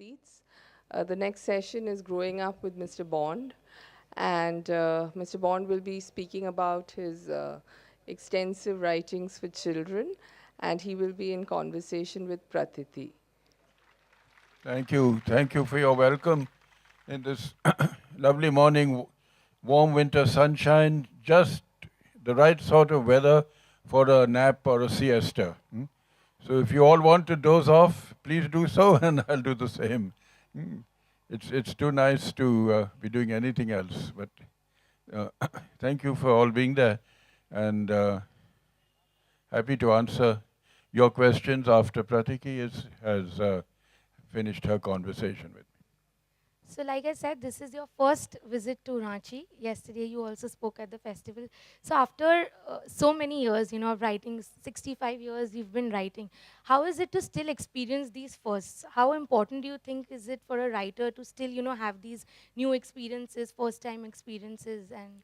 seats. The next session is Growing Up with Mr. Bond, and Mr. Bond will be speaking about his extensive writings for children, and he will be in conversation with Pratiti. Thank you. Thank you for your welcome in this lovely morning, warm winter sunshine, just the right sort of weather for a nap or a siesta. So if you all want to doze off, please do so, and I'll do the same. Mm. It's too nice to be doing anything else, but uh, thank you for all being there, and happy to answer your questions after has finished her conversation with me. So, like I said, this is your first visit to Ranchi. Yesterday, you also spoke at the festival. So, after so many years, of writing, 65 years you've been writing, how is it to still experience these firsts? How important do you think is it for a writer to still, have these new experiences, first time experiences? And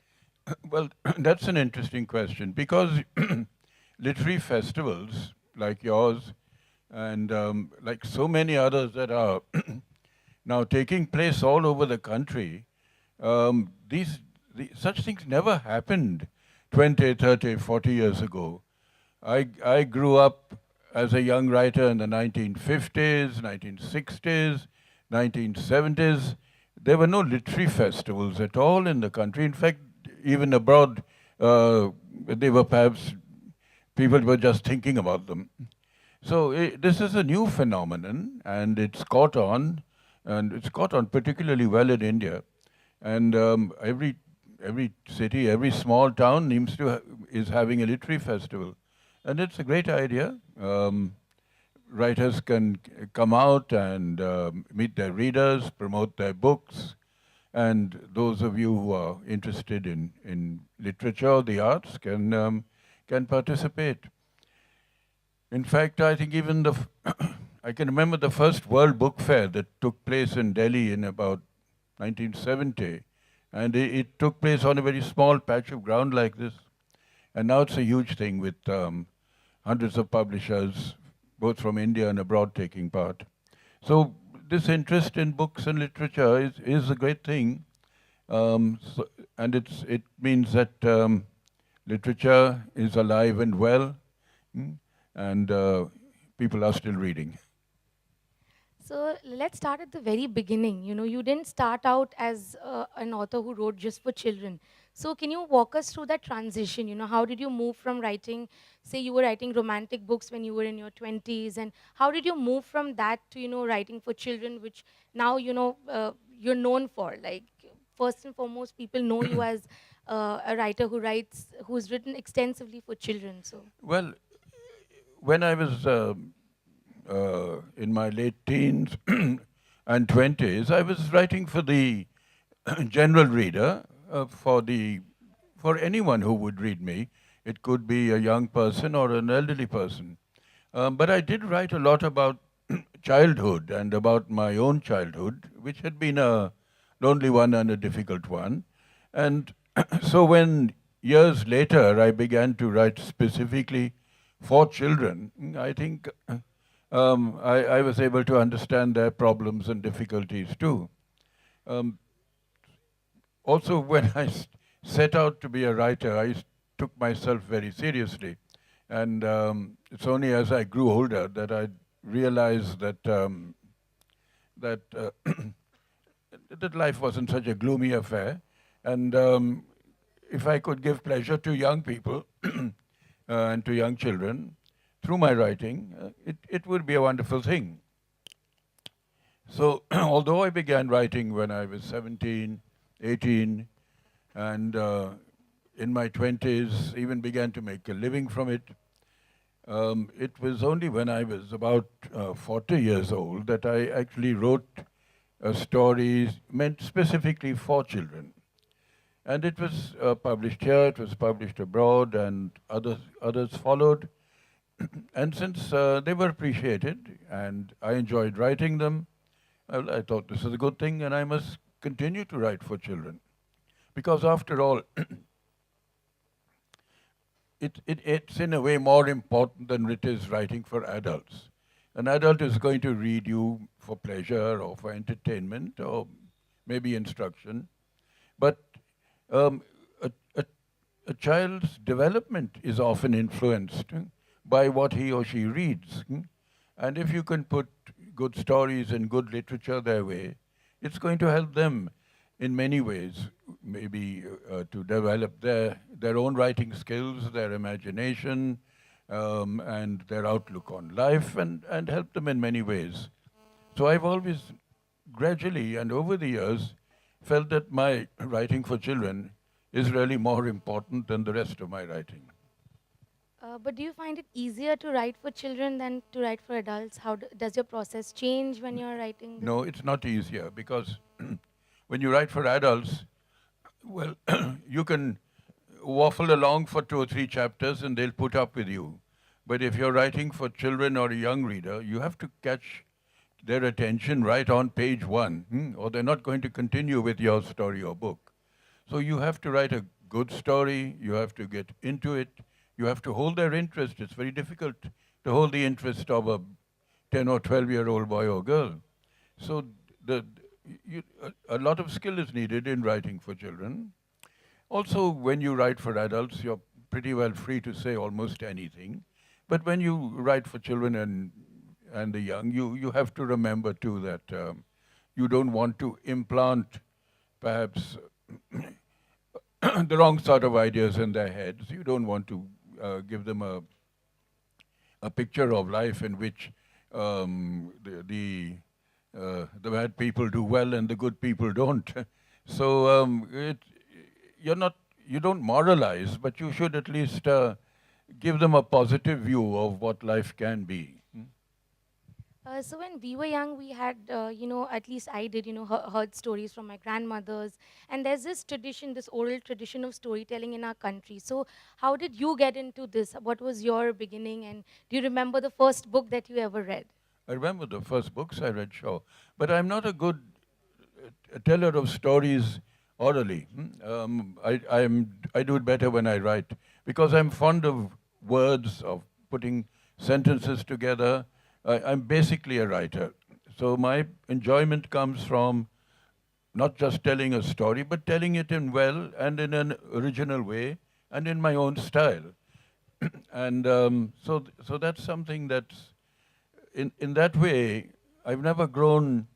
Well, that's an interesting question because literary festivals like yours and like so many others that are now taking place all over the country, such things never happened 20, 30, 40 years ago. I grew up as a young writer in the 1950s, 1960s, 1970s. There were no literary festivals at all in the country. In fact, even abroad, they were perhaps, people were just thinking about them. So this is a new phenomenon, and it's caught on particularly well in India. And every city, every small town is having a literary festival, and it's a great idea. Writers can come out and meet their readers, promote their books, and those of you who are interested in literature or the arts can participate. In fact, I think even I can remember the first World Book Fair that took place in Delhi in about 1970, and it took place on a very small patch of ground like this. And now it's a huge thing with hundreds of publishers, both from India and abroad, taking part. So this interest in books and literature is a great thing, and it means that literature is alive and well, and people are still reading. so let's start at the very beginning. You didn't start out as an author who wrote just for children. So can you walk us through that transition? How did you move from writing, say you were writing romantic books when you were in your 20s, and how did you move from that to, writing for children, which now, you're known for? Like, first and foremost, people know you as a writer who's written extensively for children. So. Well, when I was in my late teens and 20s, I was writing for the general reader, for anyone who would read me. It could be a young person or an elderly person. But I did write a lot about childhood and about my own childhood, which had been a lonely one and a difficult one. And so when years later I began to write specifically for children, I think I was able to understand their problems and difficulties too. Um, Also, when set out to be a writer, took myself very seriously. And it's only as I grew older that I realized that that life wasn't such a gloomy affair. And if I could give pleasure to young people and to young children through my writing, it would be a wonderful thing. So, although I began writing when I was 17, 18, and in my 20s even began to make a living from it, it was only when I was about 40 years old that I actually wrote a story meant specifically for children. And it was published here, it was published abroad, and others followed. And since they were appreciated and I enjoyed writing them, well, I thought this is a good thing and I must continue to write for children. Because after all, it's in a way more important than it is writing for adults. An adult is going to read you for pleasure or for entertainment or maybe instruction. But um, a, a, a child's development is often influenced by what he or she reads. And if you can put good stories and good literature their way, it's going to help them in many ways, maybe to develop their own writing skills, their imagination, and their outlook on life, and help them in many ways. So I've always gradually and over the years felt that my writing for children is really more important than the rest of my writing. But do you find it easier to write for children than to write for adults? How does your process change when you're writing the No, book? it's not easier because when you write for adults, well, you can waffle along for 2 or 3 chapters and they'll put up with you. But if you're writing for children or a young reader, you have to catch their attention right on page one, or they're not going to continue with your story or book. So you have to write a good story, you have to get into it, you have to hold their interest. It's very difficult to hold the interest of a 10 or 12-year-old boy or girl. So a lot of skill is needed in writing for children. Also, when you write for adults, you're pretty well free to say almost anything. But when you write for children and the young, you have to remember too that you don't want to implant perhaps the wrong sort of ideas in their heads. You don't want to give them a picture of life in which the bad people do well and the good people don't. So you're not, you don't moralize, but you should at least give them a positive view of what life can be. So when we were young, we had, at least I did, heard stories from my grandmothers. And there's this tradition, this oral tradition of storytelling in our country. So how did you get into this? What was your beginning? And do you remember the first book that you ever read? I remember the first books I read, sure, but I'm not a good teller of stories orally. I do it better when I write because I'm fond of words, of putting sentences together. I'm basically a writer. So my enjoyment comes from not just telling a story, but telling it in well and in an original way and in my own style. And so that's something that's, in that way, I've never grown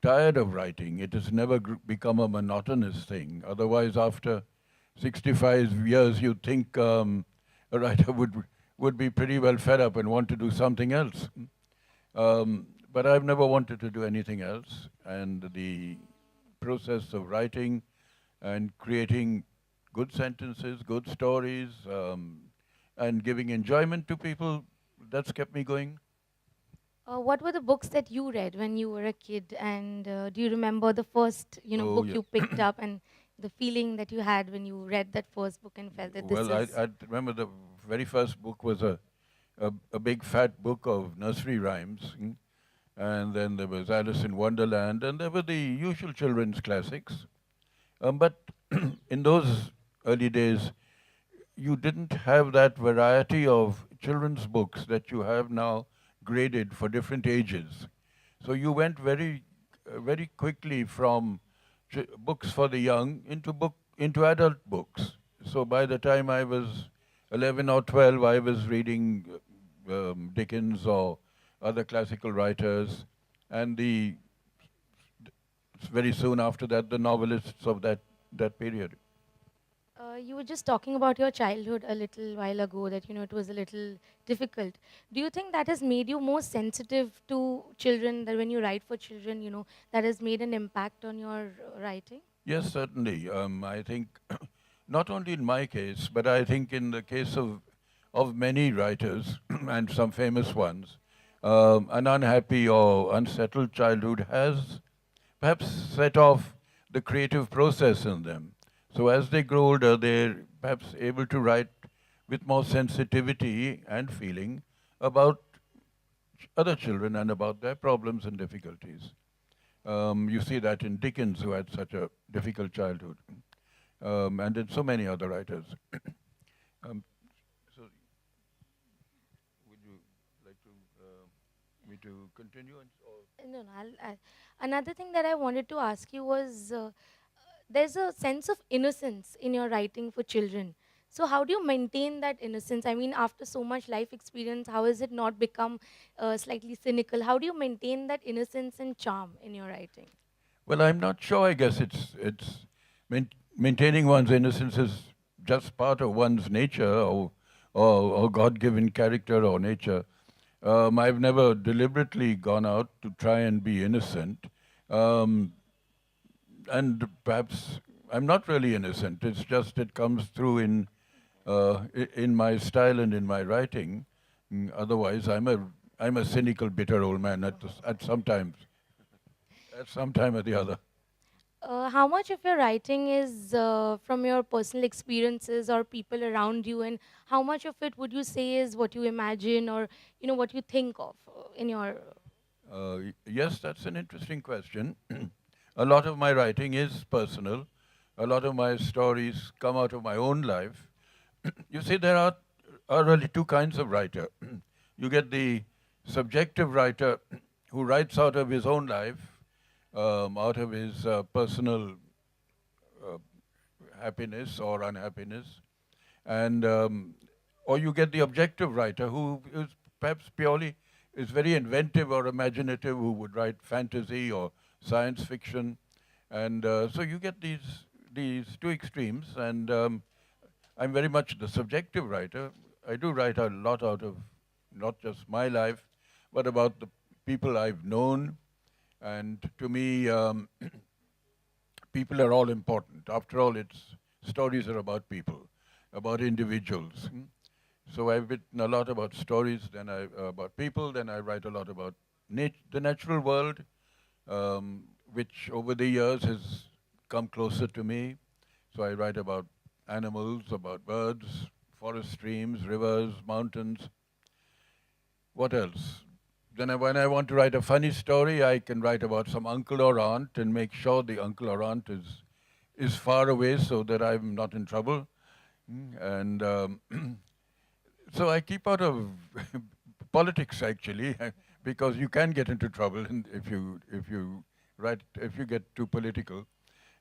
tired of writing. It has never become a monotonous thing. Otherwise, after 65 years, you'd think a writer would be pretty well fed up and want to do something else. But I've never wanted to do anything else. And the process of writing and creating good sentences, good stories, and giving enjoyment to people, that's kept me going. What were the books that you read when you were a kid? And do you remember the first, Oh, book yeah. you picked up and the feeling that you had when you read that first book and felt that this Well, is... I remember the very first book was a big fat book of nursery rhymes. And then there was Alice in Wonderland, and there were the usual children's classics. But in those early days, you didn't have that variety of children's books that you have now graded for different ages. So you went very quickly from books for the young into adult books. So by the time I was 11 or 12, I was reading Dickens or other classical writers, and very soon after that, the novelists of that period. You were just talking about your childhood a little while ago, that it was a little difficult. Do you think that has made you more sensitive to children, that when you write for children, that has made an impact on your writing? Yes, certainly. I think not only in my case, but I think in the case of many writers and some famous ones, an unhappy or unsettled childhood has perhaps set off the creative process in them. So as they grow older, they're perhaps able to write with more sensitivity and feeling about other children and about their problems and difficulties. You see that in Dickens, who had such a difficult childhood, and in so many other writers. um, so, would you like to me to continue? No, no. Another thing that I wanted to ask you was there's a sense of innocence in your writing for children. So how do you maintain that innocence? I mean, after so much life experience, how has it not become slightly cynical? How do you maintain that innocence and charm in your writing? Well, I'm not sure. I guess it's maintaining one's innocence is just part of one's nature or God-given character or nature. I've never deliberately gone out to try and be innocent, um, and perhaps I'm not really innocent. It's just it comes through in my style and in my writing. Otherwise, I'm a cynical, bitter old man at some time or the other. How much of your writing is from your personal experiences or people around you, and how much of it would you say is what you imagine or what you think of in your? Yes, that's an interesting question. A lot of my writing is personal. A lot of my stories come out of my own life. You see, are really two kinds of writer. You get the subjective writer who writes out of his own life, out of his personal uh, happiness or unhappiness, and or you get the objective writer who is perhaps purely is very inventive or imaginative, who would write fantasy or science fiction, and so you get these two extremes, and I'm very much the subjective writer. I do write a lot out of not just my life, but about the people I've known, and to me, people are all important. After all, stories are about people, about individuals. So I've written a lot about stories, about people, then I write a lot about the natural world, which over the years has come closer to me. So I write about animals, about birds, forest streams, rivers, mountains. What else? When I want to write a funny story, I can write about some uncle or aunt and make sure the uncle or aunt is far away so that I'm not in trouble. And so I keep out of politics actually, because you can get into trouble if you get too political.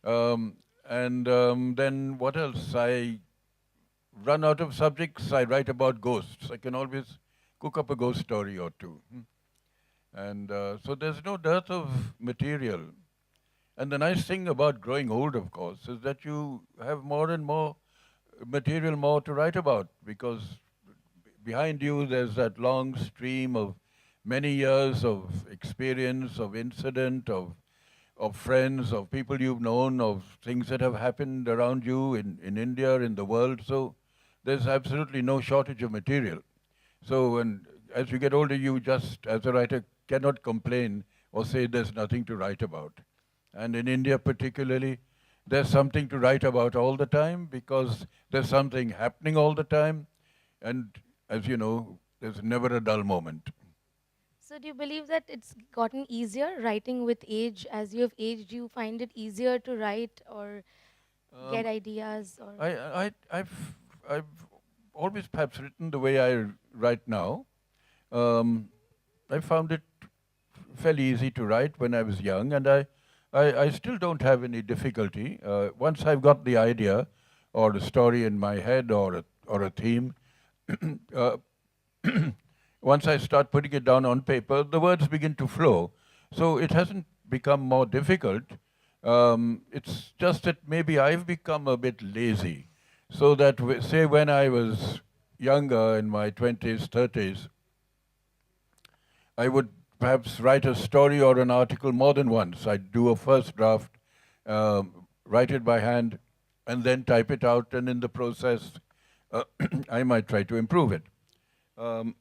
And then what else? I run out of subjects. I write about ghosts. I can always cook up a ghost story or two. And so there's no dearth of material. And the nice thing about growing old, of course, is that you have more and more material more to write about, because behind you there's that long stream of many years of experience, of incident, of friends, of people you've known, of things that have happened around you in India, in the world. So there's absolutely no shortage of material. So and as you get older, you just, as a writer, cannot complain or say there's nothing to write about. And in India particularly, there's something to write about all the time because there's something happening all the time. And as you know, there's never a dull moment. So do you believe that it's gotten easier writing with age? As you have aged, do you find it easier to write or get Um, ideas or? I've always perhaps written the way I write now. Um, I found it fairly easy to write when I was young, and I still don't have any difficulty. Once I've got the idea or a story in my head or a theme, uh, once I start putting it down on paper, the words begin to flow. So it hasn't become more difficult. It's just that maybe I've become a bit lazy. So that, say, when I was younger, in my 20s, 30s, I would perhaps write a story or an article more than once. I'd do a first draft, write it by hand, and then type it out, and in the process, I might try to improve it. Um,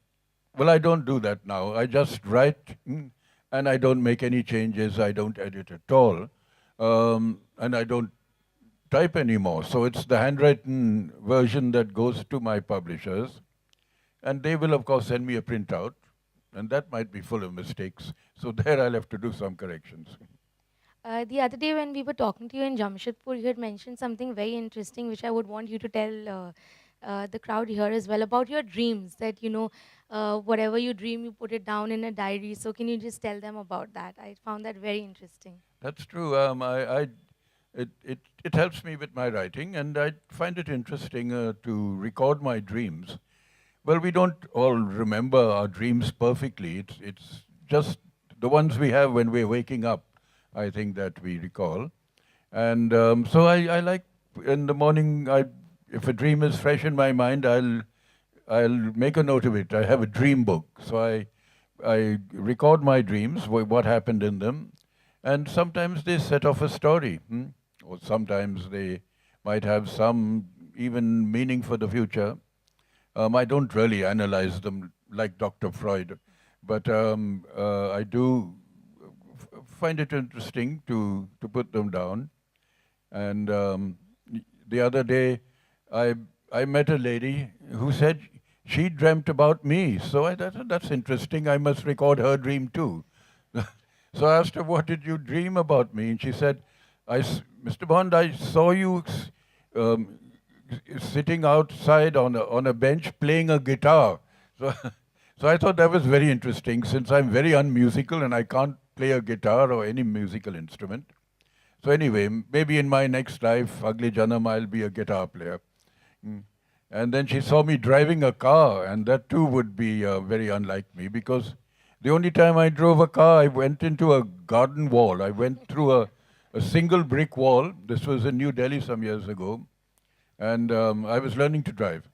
well, I don't do that now. I just write, and I don't make any changes. I don't edit at all, and I don't type anymore. So it's the handwritten version that goes to my publishers, and they will, of course, send me a printout, and that might be full of mistakes. So there I'll have to do some corrections. The other day when we were talking to you in Jamshedpur, you had mentioned something very interesting, which I would want you to tell the crowd here as well about your dreams. That whatever you dream, you put it down in a diary. So can you just tell them about that? I found that very interesting. That's true. It helps me with my writing, and I find it interesting to record my dreams. Well, we don't all remember our dreams perfectly. It's just the ones we have when we're waking up, I think, that we recall. And so I like in the morning, if a dream is fresh in my mind, I'll make a note of it. I have a dream book. So I record my dreams, what happened in them. And sometimes they set off a story. Or sometimes they might have some even meaning for the future. I don't really analyze them like Dr. Freud, but I do find it interesting to put them down. And the other day, I met a lady who said she dreamt about me. So I thought, that's interesting. I must record her dream too. So I asked her, what did you dream about me? And she said, Mr. Bond, I saw you um, sitting outside on a bench playing a guitar. So, so I thought that was very interesting since I'm very unmusical and I can't play a guitar or any musical instrument. So anyway, maybe in my next life, Agli Janam, I'll be a guitar player. And then she saw me driving a car, and that too would be very unlike me because the only time I drove a car, I went into a garden wall. I went through a single brick wall. This was in New Delhi some years ago. And I was learning to drive.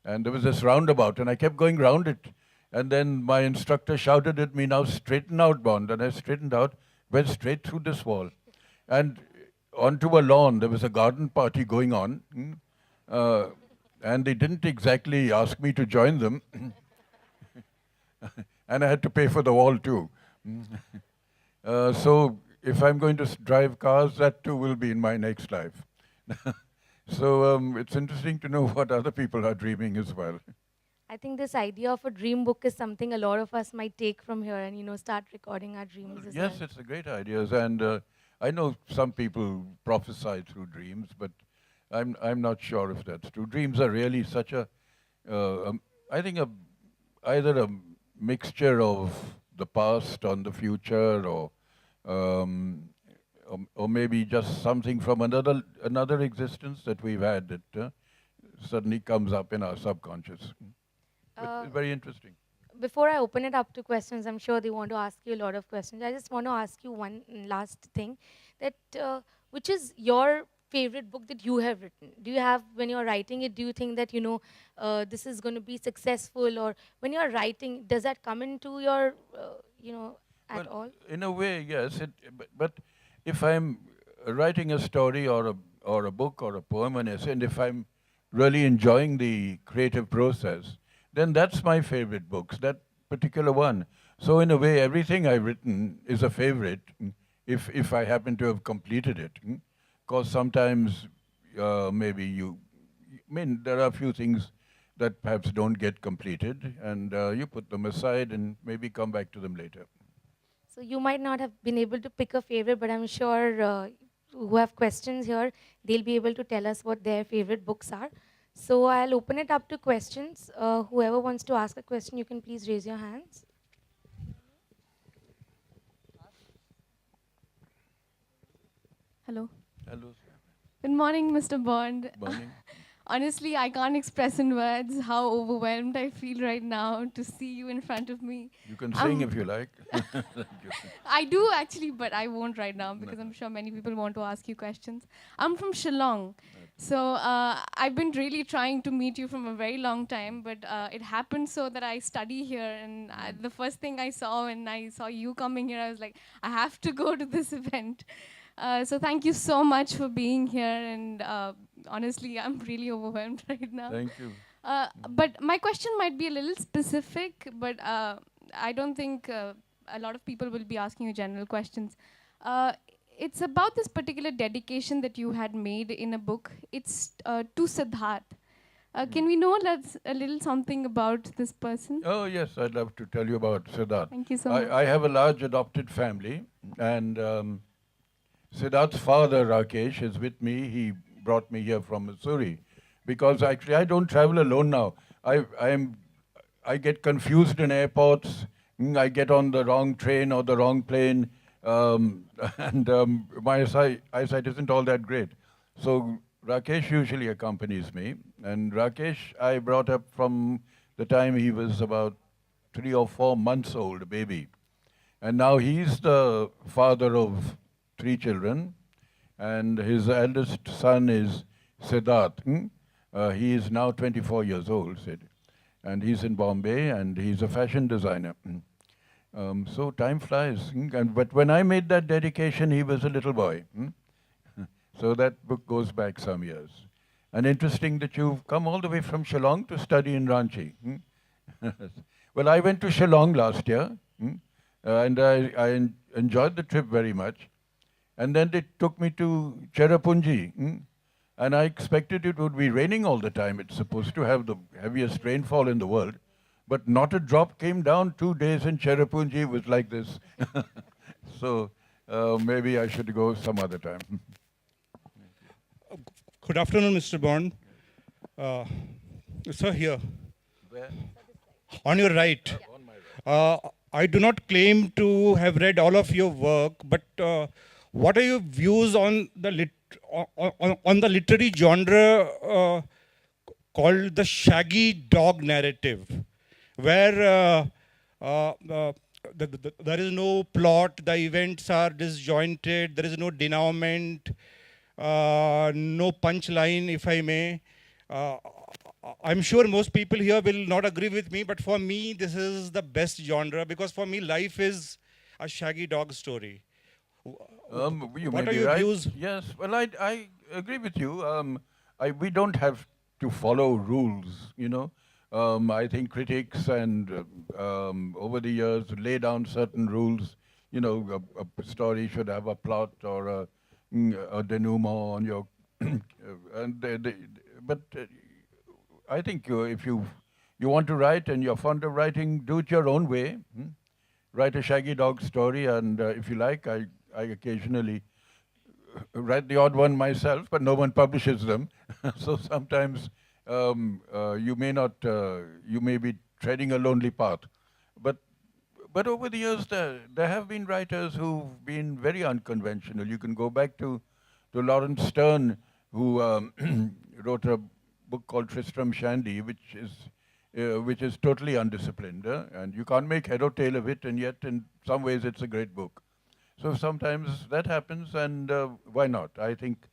And there was this roundabout, and I kept going round it. And then my instructor shouted at me, now straighten out, Bond. And I straightened out, went straight through this wall. And onto a lawn, there was a garden party going on. And they didn't exactly ask me to join them. And I had to pay for the wall too. So if I'm going to drive cars, that too will be in my next life. So it's interesting to know what other people are dreaming as well. I think this idea of a dream book is something a lot of us might take from here and, start recording our dreams as Yes, well. it's a great idea. And I know some people prophesy through dreams, but I'm not sure if that's true. Dreams are really such I think either a mixture of the past on the future, um, or maybe just something from another existence that we've had that suddenly comes up in our subconscious. But Uh, it's very interesting. Before I open it up to questions, I'm sure they want to ask you a lot of questions. I just want to ask you one last thing, that which is your favorite book that you have written? Do you have, when you're writing it, do you think that this is going to be successful, or when you're writing, does that come into your at Well, all? in a way, yes. But if I'm writing a story or a book or a poem, an essay, and if I'm really enjoying the creative process, then that's my favorite books, that particular one. So in a way, everything I've written is a favorite if I happen to have completed it. Because sometimes maybe I mean, there are a few things that perhaps don't get completed, and you put them aside and maybe come back to them later. So you might not have been able to pick a favorite, but I'm sure who have questions here, they'll be able to tell us what their favorite books are. So I'll open it up to questions. Whoever wants to ask a question, you can please raise your hands. Hello. Hello. Good morning, Mr. Bond. Morning. Honestly, I can't express in words how overwhelmed I feel right now to see you in front of me. You can sing if you like. I do actually, but I won't right now because No. I'm sure many people want to ask you questions. I'm from Shillong. So I've been really trying to meet you from a very long time, but it happened so that I study here. And the first thing I saw when I saw you coming here, I was like, I have to go to this event. So thank you so much for being here. And honestly, I'm really overwhelmed right now. Thank you. But my question might be a little specific, but I don't think a lot of people will be asking you general questions. It's about this particular dedication that you had made in a book. It's to Siddharth. Can we know a little something about this person? Oh, yes, I'd love to tell you about Siddharth. Thank you so much. I have a large adopted family, and Siddharth's father, Rakesh, is with me. He brought me here from Missouri because actually I don't travel alone now. I get confused in airports. I get on the wrong train or the wrong plane, and my eyesight isn't all that great. So Rakesh usually accompanies me, and Rakesh I brought up from the time he was about 3 or 4 months old, a baby. And now he's the father of 3 children, and his eldest son is Siddharth. He is now 24 years old, Sid, and he's in Bombay, and he's a fashion designer. So time flies. But when I made that dedication, he was a little boy. So that book goes back some years. And interesting that you've come all the way from Shillong to study in Ranchi. Well, I went to Shillong last year, and I enjoyed the trip very much. And then they took me to Cherrapunji, and I expected it would be raining all the time. It's supposed to have the heaviest rainfall in the world, but not a drop came down. 2 days in Cherrapunji was like this. So maybe I should go some other time. Good afternoon, Mr. Bond. Sir, here, Where? on your right. On my right. I do not claim to have read all of your work, but what are your views on the on the literary genre called the shaggy dog narrative, where there is no plot, the events are disjointed, there is no denouement, no punchline, if I may. I'm sure most people here will not agree with me, but for me, this is the best genre, because for me, life is a shaggy dog story. You What may are be your right. views? Yes, well, I agree with you. We don't have to follow rules, you know. I think critics and over the years lay down certain rules. You know, a story should have a plot or a denouement on your, but I think if you want to write and you're fond of writing, do it your own way. Write a shaggy dog story, and if you like, I occasionally write the odd one myself, but no one publishes them. So sometimes you may not, you may be treading a lonely path. But over the years, there have been writers who've been very unconventional. You can go back to Lawrence Stern, who wrote a book called Tristram Shandy, which is totally undisciplined, and you can't make head or tail of it, and yet in some ways it's a great book. So sometimes that happens, and why not? I think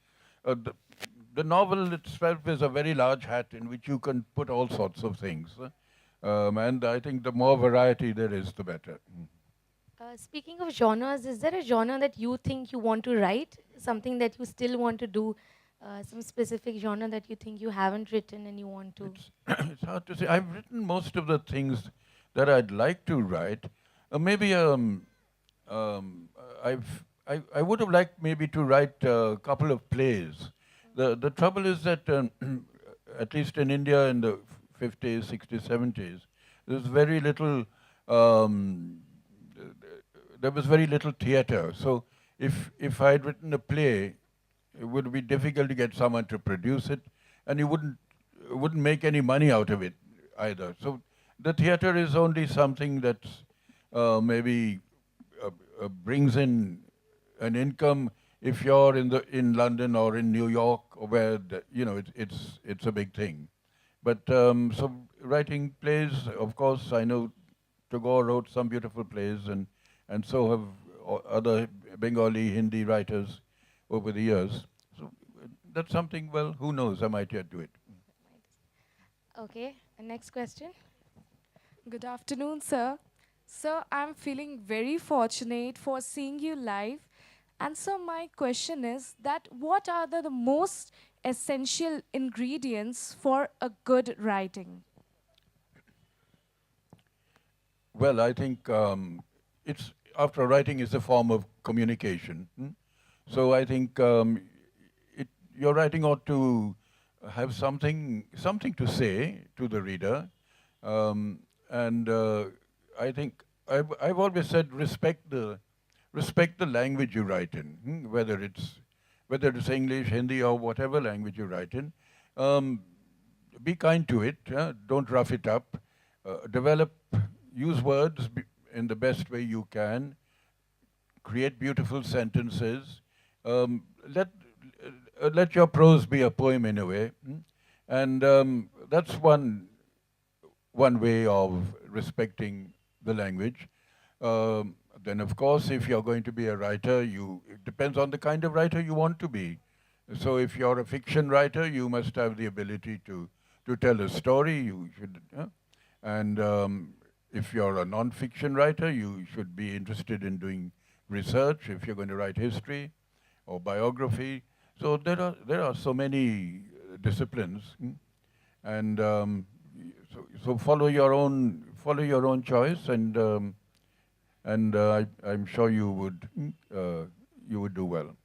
the novel itself is a very large hat in which you can put all sorts of things. And I think the more variety there is, the better. Speaking of genres, is there a genre that you think you want to write? Something that you still want to do? Some specific genre that you think you haven't written and you want to? It's hard to say. I've written most of the things that I'd like to write. Maybe I would have liked maybe to write a couple of plays. The trouble is that at least in India in the 50s, 60s, 70s, there's very little. There was very little theatre. So if I had written a play, it would be difficult to get someone to produce it, and you wouldn't make any money out of it either. So the theatre is only something that maybe brings in an income if you're in London or in New York, where it's a big thing. But so writing plays, of course, I know Tagore wrote some beautiful plays, and so have other Bengali, Hindi writers over the years. So that's something, well, who knows, I might yet do it. Okay, and next question. Good afternoon, sir. Sir, I'm feeling very fortunate for seeing you live. And so my question is that what are the most essential ingredients for a good writing? Well, I think it's after writing is a form of communication. So I think your writing ought to have something to say to the reader, and I think I've always said respect the language you write in, whether it's English, Hindi, or whatever language you write in. Be kind to it. Don't rough it up. develop, use words in the best way you can, create beautiful sentences, um, let, let your prose be a poem in a way. And that's one way of respecting the language. Then, of course, if you're going to be a writer, it depends on the kind of writer you want to be. So if you're a fiction writer, you must have the ability to tell a story. You should, and if you're a non-fiction writer, you should be interested in doing research. If you're going to write history or biography, so there are so many disciplines, and so follow your own choice, and I'm sure you would do well.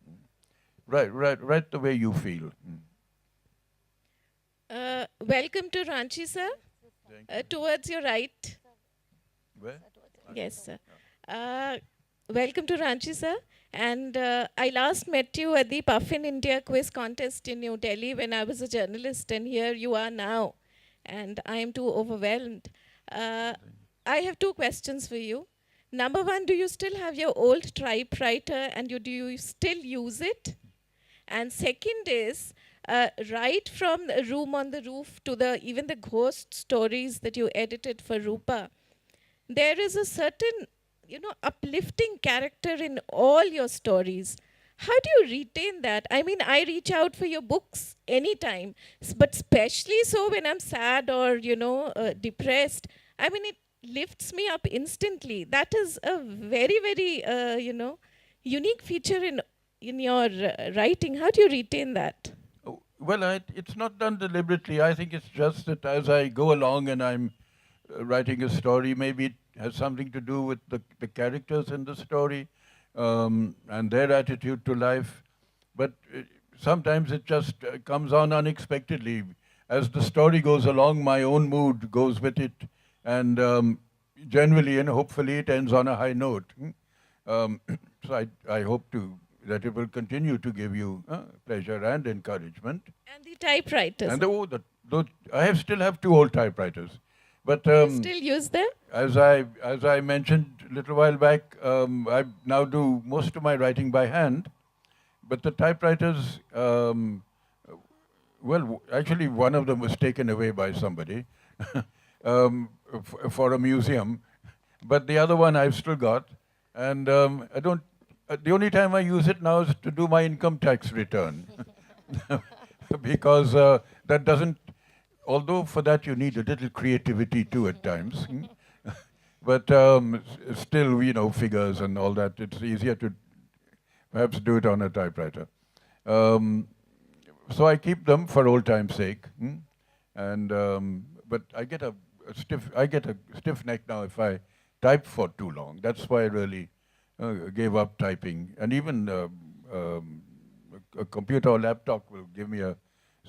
Write the way you feel. Welcome to Ranchi, sir. Towards your right. Where? Yes, sir. Welcome to Ranchi, sir. And I last met you at the Puffin India quiz contest in New Delhi when I was a journalist, and here you are now. And I am too overwhelmed. I have two questions for you. Number one, do you still have your old typewriter, and do you still use it? And second is, right from the Room on the Roof to even the ghost stories that you edited for Rupa, there is a certain, uplifting character in all your stories. How do you retain that? I mean, I reach out for your books anytime, but especially so when I'm sad or, depressed. I mean, it lifts me up instantly. That is a very, very, unique feature in your writing. How do you retain that? Well, it's not done deliberately. I think it's just that as I go along and I'm writing a story, maybe it has something to do with the characters in the story and their attitude to life. But sometimes it just comes on unexpectedly. As the story goes along, my own mood goes with it. And generally and hopefully it ends on a high note. So I hope that it will continue to give you pleasure and encouragement. And the typewriters. And I still have two old typewriters, but you still use them? As I mentioned a little while back, I now do most of my writing by hand, but the typewriters, well, actually one of them was taken away by somebody for a museum, but the other one I've still got, and I don't. The only time I use it now is to do my income tax return, because that doesn't. Although for that you need a little creativity too at times, but still, figures and all that. It's easier to perhaps do it on a typewriter. So I keep them for old time's sake, and but I get a stiff neck now if I type for too long. That's why I really gave up typing, and even a computer or laptop will give me a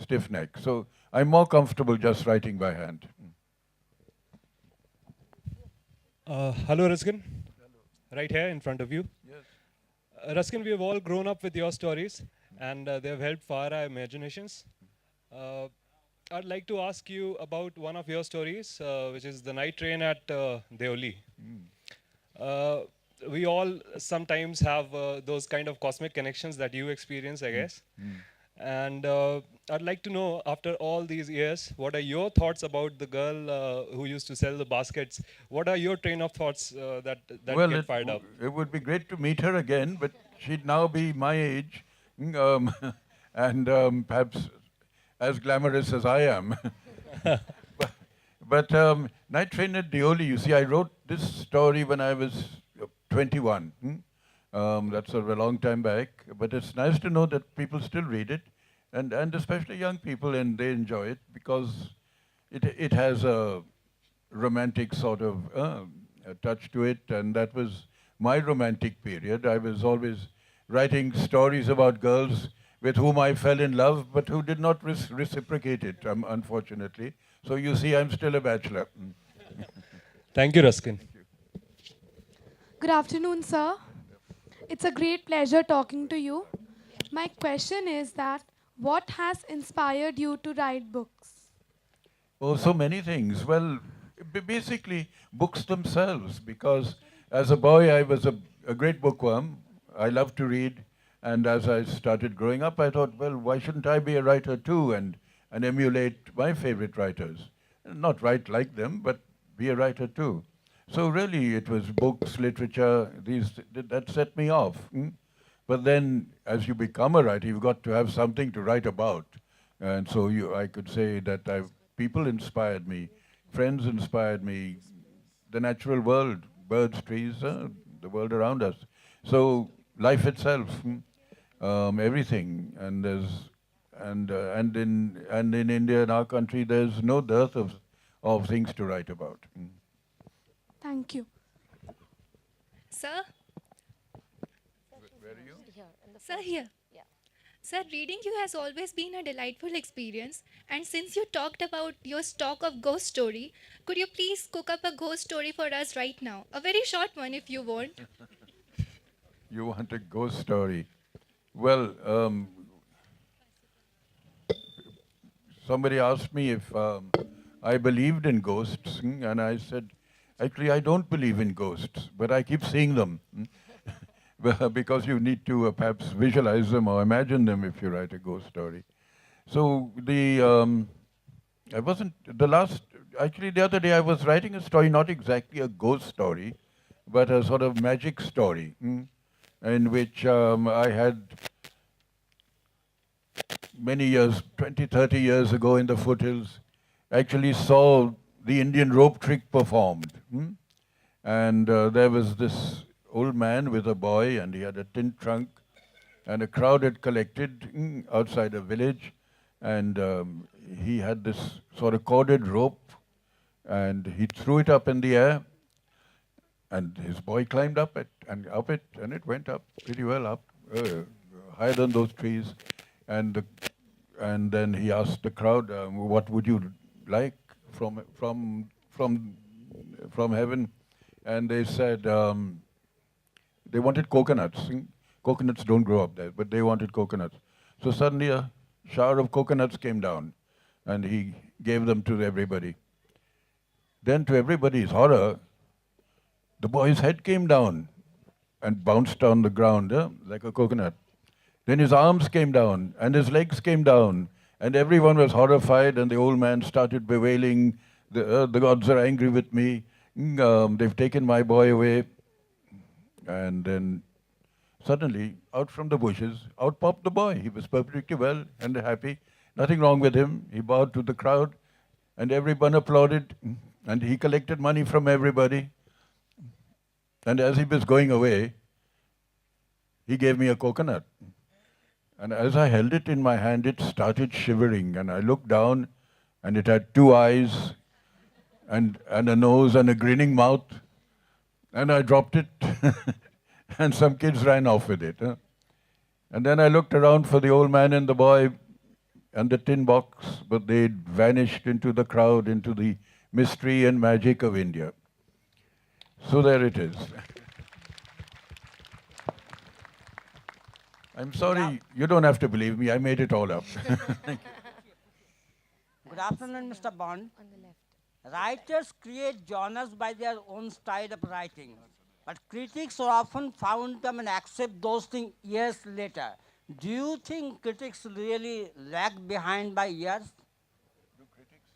stiff neck. So I'm more comfortable just writing by hand. Hello, Ruskin. Hello. Right here in front of you. Yes. Ruskin, we have all grown up with your stories, and they have helped fire our imaginations. I'd like to ask you about one of your stories, which is the night train at Deoli. We all sometimes have those kind of cosmic connections that you experience, I guess. And I'd like to know, after all these years, what are your thoughts about the girl who used to sell the baskets? What are your train of thoughts that get fired up? It would be great to meet her again, but she'd now be my age, and perhaps as glamorous as I am. but Night Train at Deoli, you see, I wrote this story when I was 21. That's a long time back, but it's nice to know that people still read it, and especially young people, and they enjoy it because it has a romantic sort of a touch to it, and that was my romantic period. I was always writing stories about girls with whom I fell in love, but who did not reciprocate it, unfortunately. So you see, I'm still a bachelor. Thank you, Ruskin. Good afternoon, sir. It's a great pleasure talking to you. My question is that what has inspired you to write books? Oh, so many things. Well, Basically, books themselves, because as a boy I was a great bookworm. I loved to read, and as I started growing up, I thought, well, why shouldn't I be a writer too and emulate my favorite writers? Not write like them, but be a writer too. So really, it was books, literature, that set me off. But then, as you become a writer, you've got to have something to write about. And so I could say that people inspired me, friends inspired me, the natural world, birds, trees, the world around us. So life itself, everything. And in India, in our country, there's no dearth of things to write about. Thank you. Sir? Where are you? Sir, here. Sir, reading you has always been a delightful experience. And since you talked about your stock of ghost story, could you please cook up a ghost story for us right now? A very short one if you want. You want a ghost story? Well, somebody asked me if I believed in ghosts, and I said, actually, I don't believe in ghosts, but I keep seeing them. Because you need to perhaps visualize them or imagine them if you write a ghost story. So actually the other day I was writing a story, not exactly a ghost story, but a sort of magic story, in which I had many years, 20, 30 years ago in the foothills, actually saw the Indian rope trick performed. And there was this old man with a boy, and he had a tin trunk, and a crowd had collected outside a village, and he had this sort of corded rope, and he threw it up in the air, and his boy climbed up it, and it went up pretty well up, higher than those trees, and then he asked the crowd, "What would you like from heaven?" And they said. They wanted coconuts. Coconuts don't grow up there, but they wanted coconuts. So suddenly a shower of coconuts came down, and he gave them to everybody. Then to everybody's horror, the boy's head came down and bounced on the ground like a coconut. Then his arms came down, and his legs came down, and everyone was horrified, and the old man started bewailing, the gods are angry with me, they've taken my boy away. And then suddenly, out from the bushes, out popped the boy. He was perfectly well and happy. Nothing wrong with him. He bowed to the crowd, and everyone applauded. And he collected money from everybody. And as he was going away, he gave me a coconut. And as I held it in my hand, it started shivering. And I looked down, and it had two eyes, and a nose, and a grinning mouth. And I dropped it, and some kids ran off with it. And then I looked around for the old man and the boy and the tin box, but they'd vanished into the crowd, into the mystery and magic of India. So there it is. I'm sorry, you don't have to believe me, I made it all up. Good afternoon, Mr. Bond. Writers create genres by their own style of writing, but critics are often found them and accept those things years later. Do you think critics really lag behind by years? Do critics?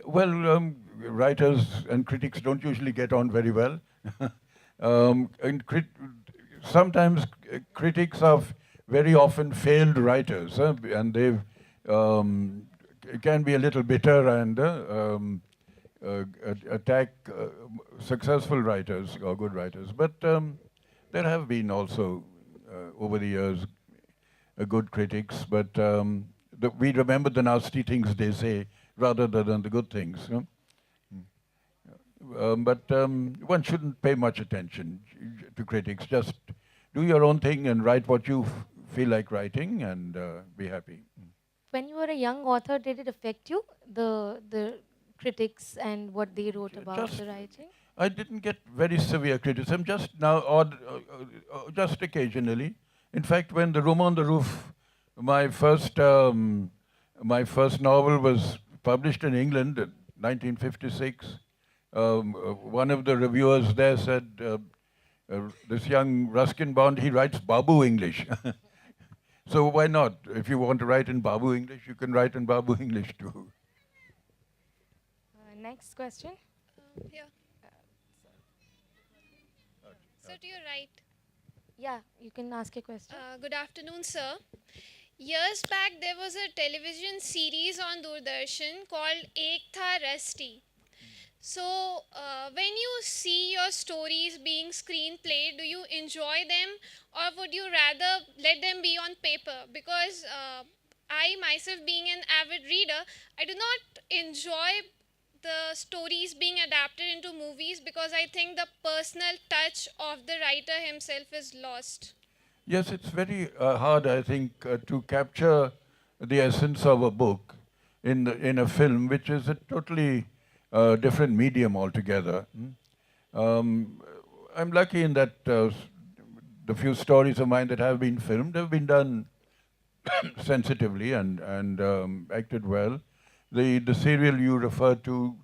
Well, writers and critics don't usually get on very well. And sometimes critics are very often failed writers, and they can be a little bitter and attack successful writers or good writers. But there have been also, over the years, good critics, but we remember the nasty things they say rather than the good things. But one shouldn't pay much attention to critics. Just do your own thing and write what you feel like writing, and be happy. When you were a young author, did it affect you, the critics and what they wrote about the writing? I didn't get very severe criticism, just now, or just occasionally. In fact, when The Room on the Roof My first, my first novel was published in England in 1956. One of the reviewers there said, this young Ruskin Bond, he writes Babu English. So why not? If you want to write in Babu English, you can write in Babu English too. Next question. Here. Sir, to your right. Yeah, you can ask a question. Good afternoon, sir. Years back, there was a television series on Doordarshan called Ek Tha Rusty. So, when you see your stories being screenplayed, do you enjoy them or would you rather let them be on paper? Because I myself, being an avid reader, I do not enjoy the stories being adapted into movies because I think the personal touch of the writer himself is lost. Yes, it's very hard, I think, to capture the essence of a book in a film, which is a totally different medium altogether. I'm lucky in that the few stories of mine that have been filmed have been done sensitively and acted well. The serial you referred to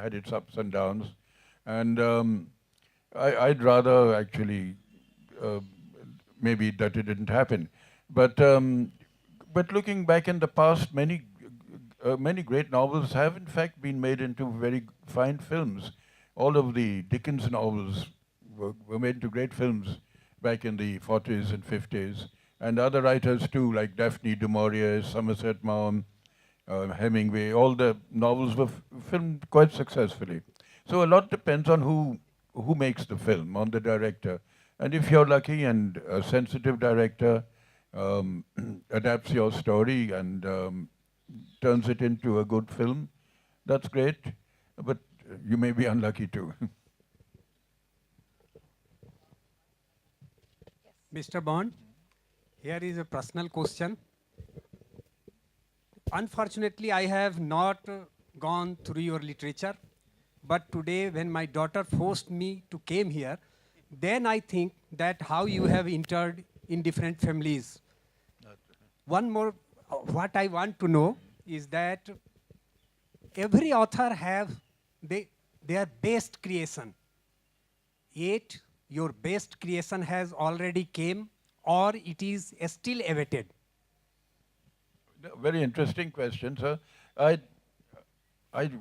had its ups and downs, and I'd rather actually maybe that it didn't happen, but looking back in the past, many great novels have in fact been made into very fine films. All of the Dickens novels were made into great films back in the 40s and 50s, and other writers too, like Daphne du Maurier, Somerset Maugham, Hemingway. All the novels were filmed quite successfully. So a lot depends on who makes the film, on the director. And if you're lucky and a sensitive director adapts your story and turns it into a good film, that's great. But you may be unlucky too. Mr. Bond, here is a personal question. Unfortunately, I have not gone through your literature, but today when my daughter forced me to came here, then I think that how you have entered in different families. One more, what I want to know is that every author have their best creation. Yet your best creation has already came or it is still awaited. Very interesting question, sir. I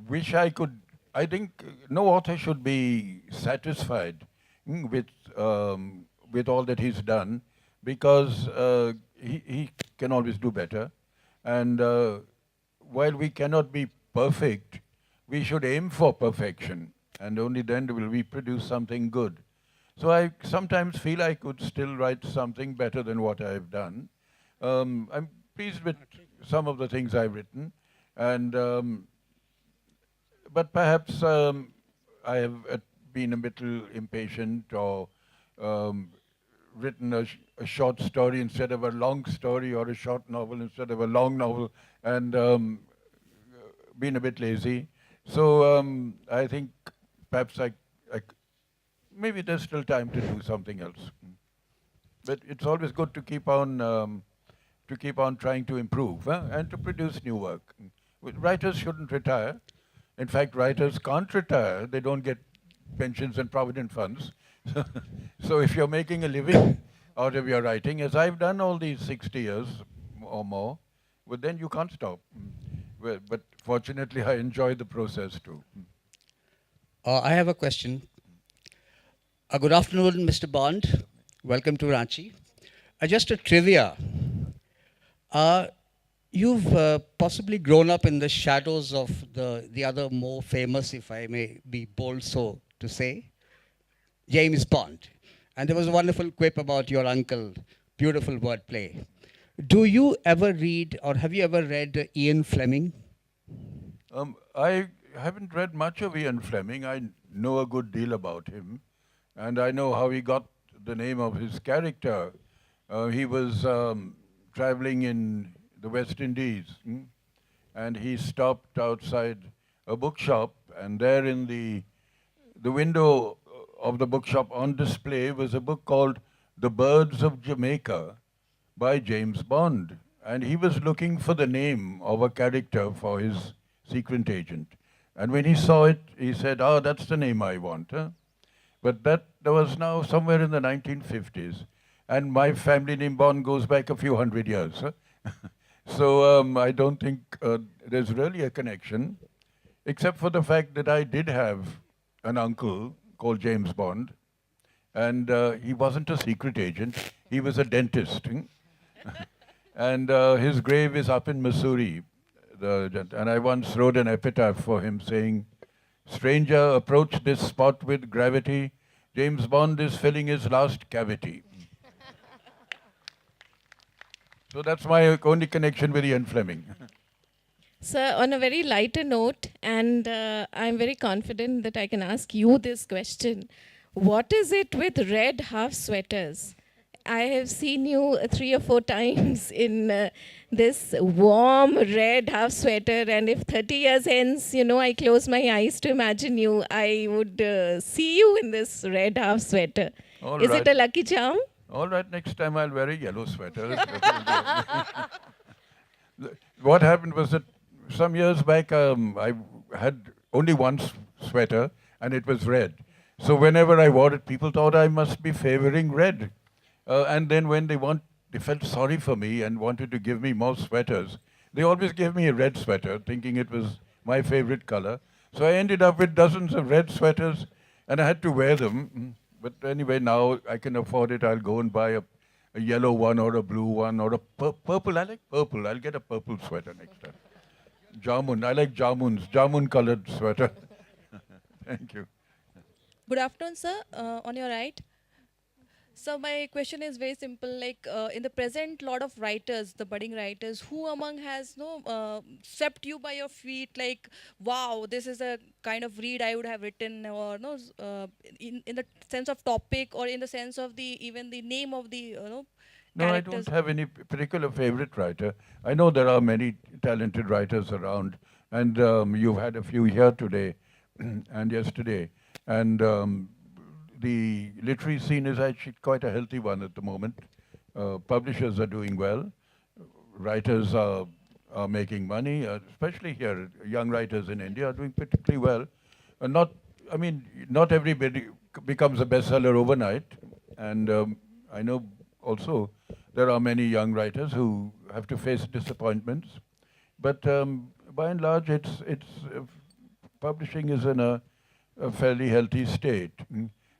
wish I could. I think no author should be satisfied with all that he's done, because he can always do better. And while we cannot be perfect, we should aim for perfection, and only then will we produce something good. So I sometimes feel I could still write something better than what I've done. I'm pleased with some of the things I've written, and but perhaps I have been a little impatient, or written a short story instead of a long story, or a short novel instead of a long novel, and been a bit lazy. So I think perhaps maybe there's still time to do something else. But it's always good to keep on trying to improve and to produce new work. Writers shouldn't retire. In fact, writers can't retire. They don't get pensions and provident funds. So if you're making a living out of your writing, as I've done all these 60 years or more, well, then you can't stop. Well, but fortunately, I enjoy the process too. I have a question. Good afternoon, Mr. Bond. Welcome to Ranchi. Just a trivia. You've possibly grown up in the shadows of the other more famous, if I may be bold so to say, James Bond. And there was a wonderful quip about your uncle, beautiful wordplay. Do you ever read, or have you ever read Ian Fleming? I haven't read much of Ian Fleming. I know a good deal about him, and I know how he got the name of his character. He was traveling in the West Indies, and he stopped outside a bookshop, and there in the window of the bookshop on display was a book called The Birds of Jamaica by James Bond. And he was looking for the name of a character for his secret agent. And when he saw it, he said, "Oh, that's the name I want." Huh? But that was now somewhere in the 1950s. And my family name Bond goes back a few hundred years. Huh? So I don't think there's really a connection, except for the fact that I did have an uncle called James Bond, and he wasn't a secret agent, he was a dentist. And his grave is up in Missouri. And I once wrote an epitaph for him saying, "Stranger, approach this spot with gravity. James Bond is filling his last cavity." So that's my only connection with Ian Fleming. Sir, on a very lighter note, and I'm very confident that I can ask you this question. What is it with red half sweaters? I have seen you 3 or 4 times in this warm red half sweater, and if 30 years hence, I close my eyes to imagine you, I would see you in this red half sweater. All Is right. it a lucky charm? All right, next time I'll wear a yellow sweater. What happened was that some years back, I had only one sweater, and it was red. So whenever I wore it, people thought I must be favoring red. And then when they felt sorry for me and wanted to give me more sweaters, they always gave me a red sweater, thinking it was my favorite color. So I ended up with dozens of red sweaters, and I had to wear them. But anyway, now I can afford it. I'll go and buy a yellow one or a blue one or a purple. I like purple. I'll get a purple sweater next time. Jamun. I like jamuns. Jamun-colored sweater. Thank you. Good afternoon, sir. On your right. So my question is very simple. Like in the present, lot of writers, the budding writers, who among has swept you by your feet? Like, wow, this is a kind of read I would have written, or in the sense of topic, or in the sense of even the name of the No, characters. I don't have any particular favorite writer. I know there are many talented writers around, and you've had a few here today and yesterday. And the literary scene is actually quite a healthy one at the moment. Publishers are doing well. Writers are making money, especially here. Young writers in India are doing particularly well. Not everybody becomes a bestseller overnight. And I know also there are many young writers who have to face disappointments. But by and large, publishing is in a fairly healthy state.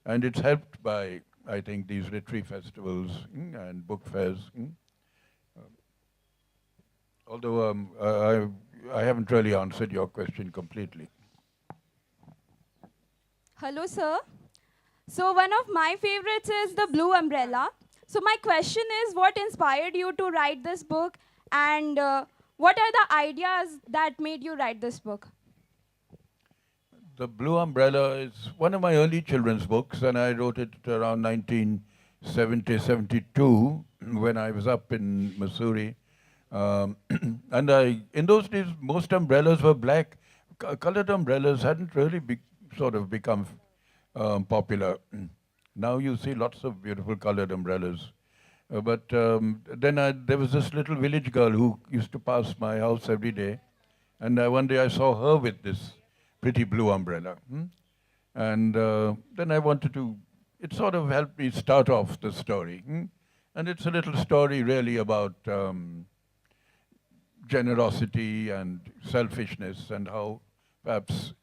And it's helped by, I think, these literary festivals and book fairs. Although I haven't really answered your question completely. Hello, sir. So one of my favorites is The Blue Umbrella. So my question is, what inspired you to write this book, and what are the ideas that made you write this book? The Blue Umbrella is one of my early children's books, and I wrote it around 1970-72 when I was up in Missouri. And in those days, most umbrellas were black. Colored umbrellas hadn't really become popular. Now you see lots of beautiful colored umbrellas. But then there was this little village girl who used to pass my house every day. And one day I saw her with this pretty blue umbrella. And then I wanted to, it sort of helped me start off the story. And it's a little story really about generosity and selfishness, and how perhaps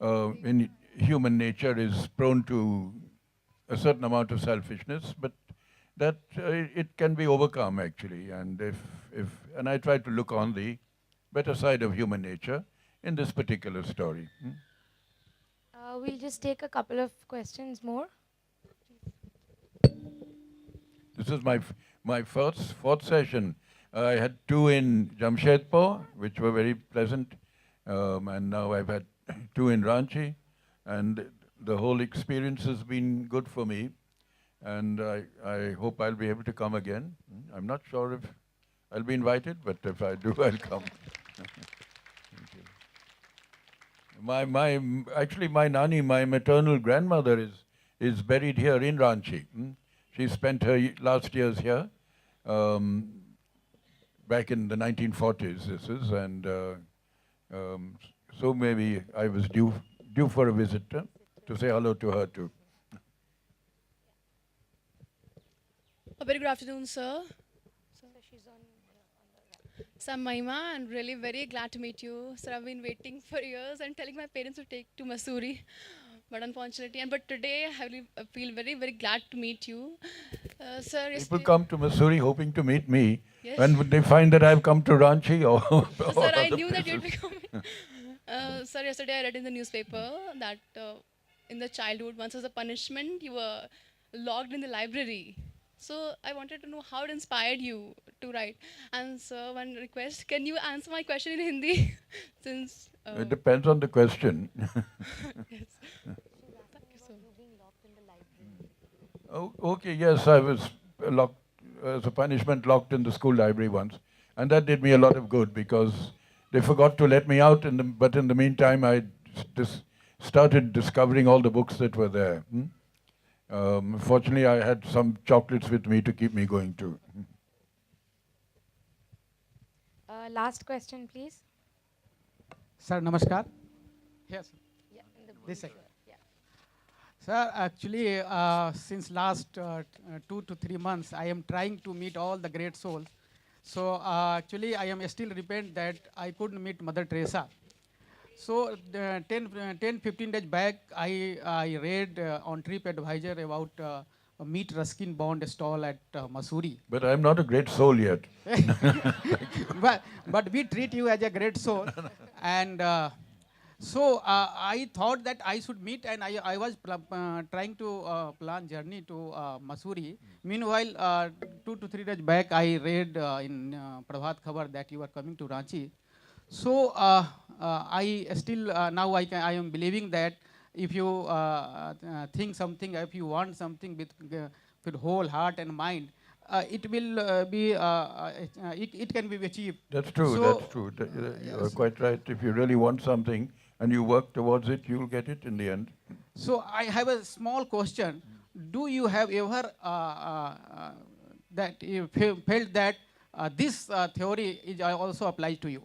in human nature is prone to a certain amount of selfishness, but that it can be overcome actually. And and I try to look on the better side of human nature in this particular story. We'll just take a couple of questions more. This is my fourth session. I had 2 in Jamshedpur, which were very pleasant, and now I've had 2 in Ranchi, and the whole experience has been good for me, and I hope I'll be able to come again. I'm not sure if I'll be invited, but if I do, I'll come. Actually, my nani, my maternal grandmother, is buried here in Ranchi. She spent her last years here, Um, back in the 1940s, this is, and so maybe I was due for a visit to say hello to her too. A very good afternoon, sir. So I'm Mahima and really very glad to meet you. Sir, I've been waiting for years and telling my parents to take to Missouri. But unfortunately, but today I feel very, very glad to meet you. Sir, People come to Missouri hoping to meet me. Yes. When would they find that I've come to Ranchi or, Sir, I other knew that you'd be places? coming. Sir, yesterday I read in the newspaper that in the childhood, once as a punishment, you were locked in the library. So I wanted to know how it inspired you to write. And sir, one request, can you answer my question in Hindi? Since It depends on the question. yes. Thank you, sir. Oh, okay, yes, I was locked, as a punishment, locked in the school library once. And that did me a lot of good because they forgot to let me out, but in the meantime, I started discovering all the books that were there. Fortunately, I had some chocolates with me to keep me going too. Last question, please. Sir, namaskar. Yes. Yeah, in the This side. Yeah. Sir, actually, since last 2 to 3 months, I am trying to meet all the great souls. So actually, I am still repent that I couldn't meet Mother Teresa. So 10-15 days back, I read on TripAdvisor about meet Ruskin Bond stall at Missouri. But I'm not a great soul yet. but we treat you as a great soul. And so I thought that I should meet, and I was trying to plan journey to Missouri. Meanwhile, 2 to 3 days back, I read in Prabhat Khabar that you are coming to Ranchi. So I still now I am believing that if you think something, if you want something with whole heart and mind, it will it can be achieved. That's true. So, that's true. You are quite right. If you really want something and you work towards it, you'll get it in the end. So I have a small question. Do you have ever that you felt that this theory is also applies to you?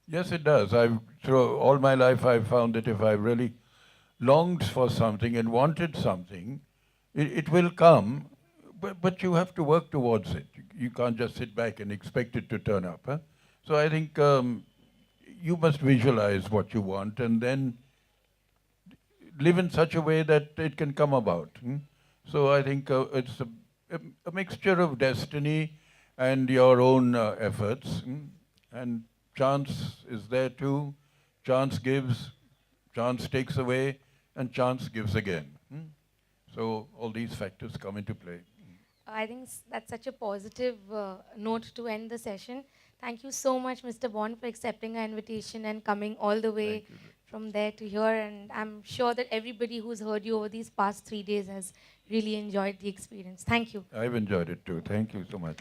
Yes, it does. Through all my life, I've found that if I really longed for something and wanted something, it will come, but you have to work towards it. You can't just sit back and expect it to turn up. Huh? So I think you must visualize what you want and then live in such a way that it can come about. So I think it's a mixture of destiny and your own efforts. And chance is there too. Chance gives, chance takes away, and chance gives again. So all these factors come into play. I think that's such a positive note to end the session. Thank you so much, Mr. Bond, for accepting our invitation and coming all the way from there to here. And I'm sure that everybody who's heard you over these past 3 days has really enjoyed the experience. Thank you. I've enjoyed it too. Thank you so much.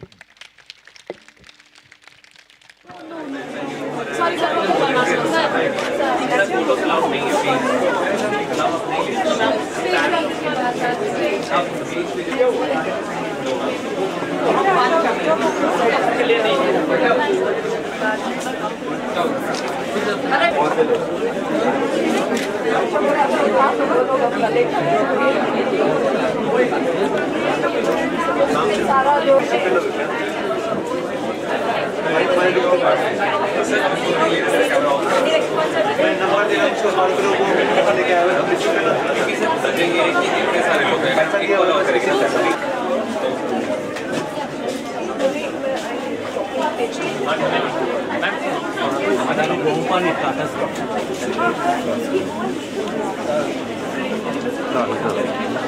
No.